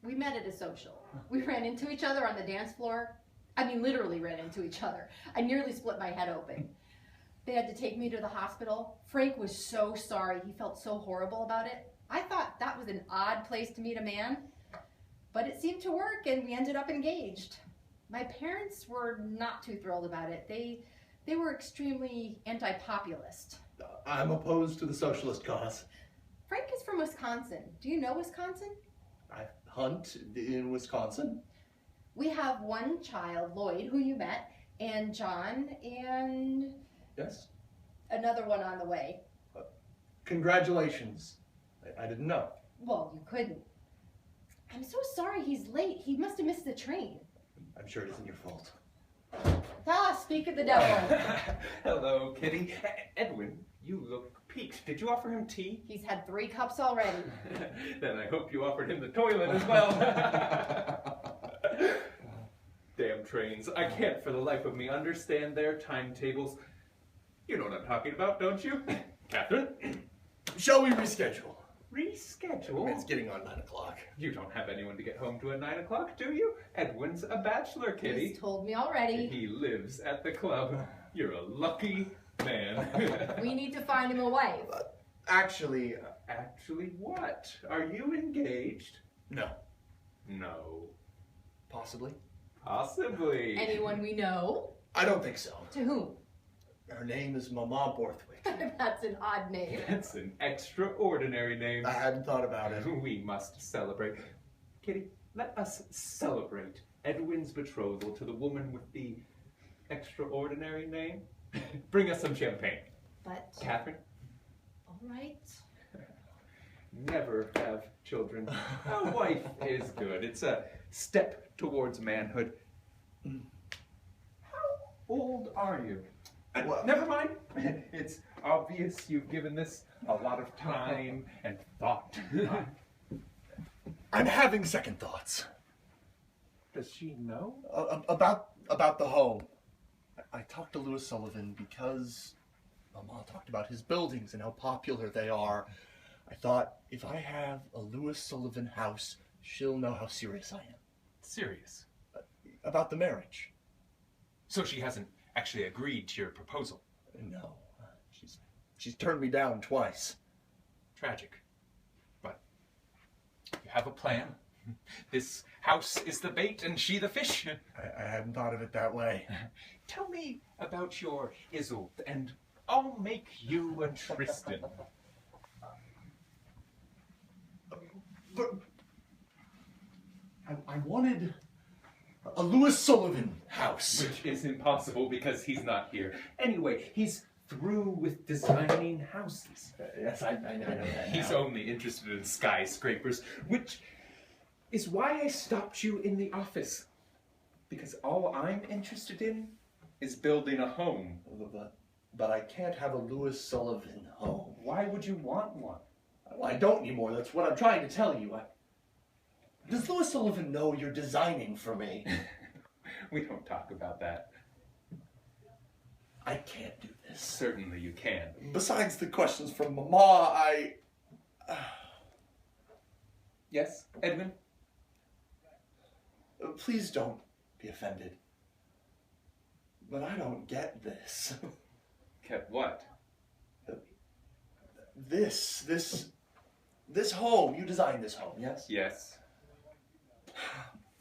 We met at a social. We ran into each other on the dance floor. I mean, literally ran into each other. I nearly split my head open. They had to take me to the hospital. Frank was so sorry. He felt so horrible about it. I thought that was an odd place to meet a man, but it seemed to work and we ended up engaged. My parents were not too thrilled about it. They were extremely anti-populist. I'm opposed to the socialist cause. Frank is from Wisconsin. Do you know Wisconsin? I hunt in Wisconsin. We have one child, Lloyd, who you met, and John, and... Yes? Another one on the way. Congratulations. I didn't know. Well, you couldn't. I'm so sorry he's late. He must have missed the train. I'm sure it isn't your fault. Ah, speak of the devil. Hello, Kitty. Edwin, you look peaked. Did you offer him tea? He's had 3 cups already. Then I hope you offered him the toilet as well. Damn trains. I can't for the life of me understand their timetables. You know what I'm talking about, don't you? Catherine? Shall we reschedule? Reschedule? It's getting on 9 o'clock. You don't have anyone to get home to at 9 o'clock, do you? Edwin's a bachelor, Kitty. He's told me already. He lives at the club. You're a lucky man. We need to find him a wife. Actually... Actually what? Are you engaged? No. No. Possibly. Possibly. Anyone we know? I don't think so. To whom? Her name is Mama Borthwick. That's an odd name. That's an extraordinary name. I hadn't thought about it. We must celebrate. Kitty, let us celebrate Edwin's betrothal to the woman with the extraordinary name. Bring us some champagne. But... Catherine? All right. Never have children. A wife is good. It's a step towards manhood. How old are you? Well, never mind. It's obvious you've given this a lot of time and thought. I'm having second thoughts. Does she know? About the home. I talked to Louis Sullivan because Mama talked about his buildings and how popular they are. I thought, if I have a Louis Sullivan house, she'll know how serious I am. Serious? About the marriage. So she hasn't actually agreed to your proposal? No. She's turned me down twice. Tragic. But you have a plan. This house is the bait and she the fish. I hadn't thought of it that way. Tell me about your Isolde and I'll make you a Tristan. But I wanted a Louis Sullivan house. Which is impossible because he's not here. Anyway, he's through with designing houses. Yes, I know that. He's only interested in skyscrapers, which is why I stopped you in the office. Because all I'm interested in is building a home. But I can't have a Louis Sullivan home. Why would you want one? Well, I don't anymore. That's what I'm trying to tell you. Does Louis Sullivan know you're designing for me? We don't talk about that. I can't do this. Certainly you can. Besides the questions from Mama, Yes, Edwin? Please don't be offended. But I don't get this. Get what? This home, you designed this home, yes? Yes.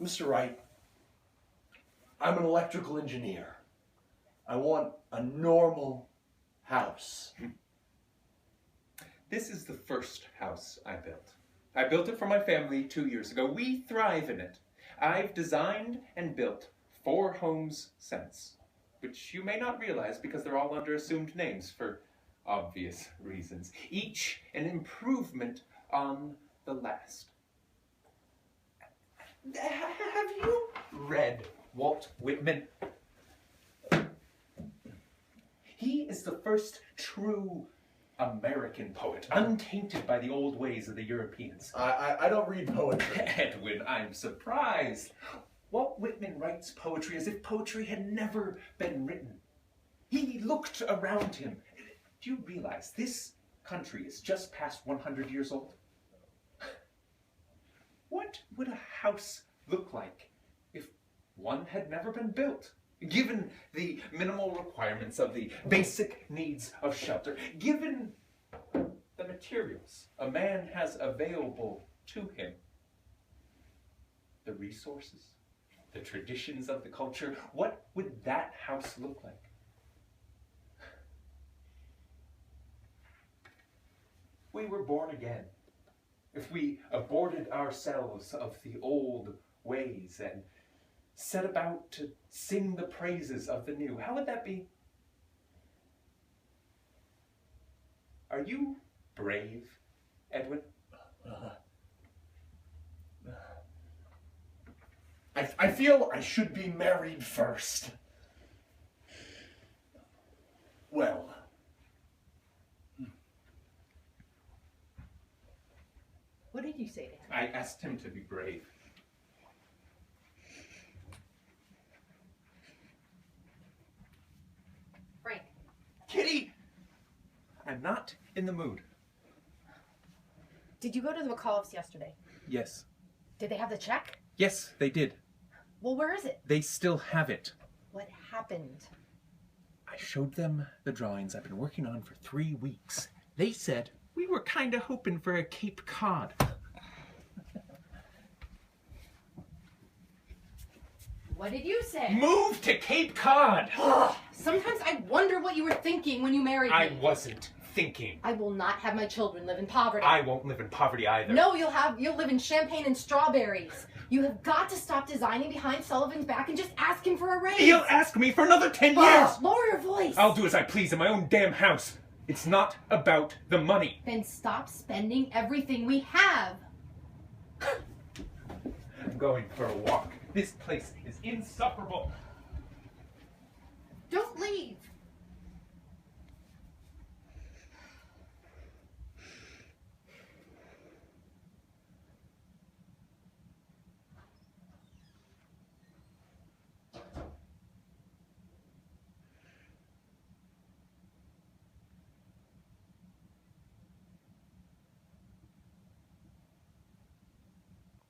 Mr. Wright, I'm an electrical engineer. I want a normal house. This is the first house I built. I built it for my family 2 years ago. We thrive in it. I've designed and built 4 homes since, which you may not realize because they're all under assumed names for obvious reasons. Each an improvement on the last. Have you read Walt Whitman? He is the first true American poet, untainted by the old ways of the Europeans. I don't read poetry. Edwin, I'm surprised. Walt Whitman writes poetry as if poetry had never been written. He looked around him. Do you realize this country is just past 100 years old? What What would a house look like if one had never been built? Given the minimal requirements of the basic needs of shelter, given the materials a man has available to him, the resources, the traditions of the culture, what would that house look like? We were born again. If we aborted ourselves of the old ways and set about to sing the praises of the new, how would that be? Are you brave, Edwin? I feel I should be married first. Well. What did you say to him? I asked him to be brave. Frank, Kitty! I'm not in the mood. did you go to the McAuliffes yesterday? Yes. Did they have the check? Yes, they did. Well, where is it? They still have it. What happened? I showed them the drawings I've been working on for 3 weeks. They said we were kind of hoping for a Cape Cod. What did you say? Move to Cape Cod! Sometimes I wonder what you were thinking when you married me. I wasn't thinking. I will not have my children live in poverty. I won't live in poverty either. No, you'll live in champagne and strawberries. You have got to stop designing behind Sullivan's back and just ask him for a raise. He'll ask me for another 10 years! Lower your voice. I'll do as I please in my own damn house. It's not about the money. Then stop spending everything we have. I'm going for a walk. This place is insufferable.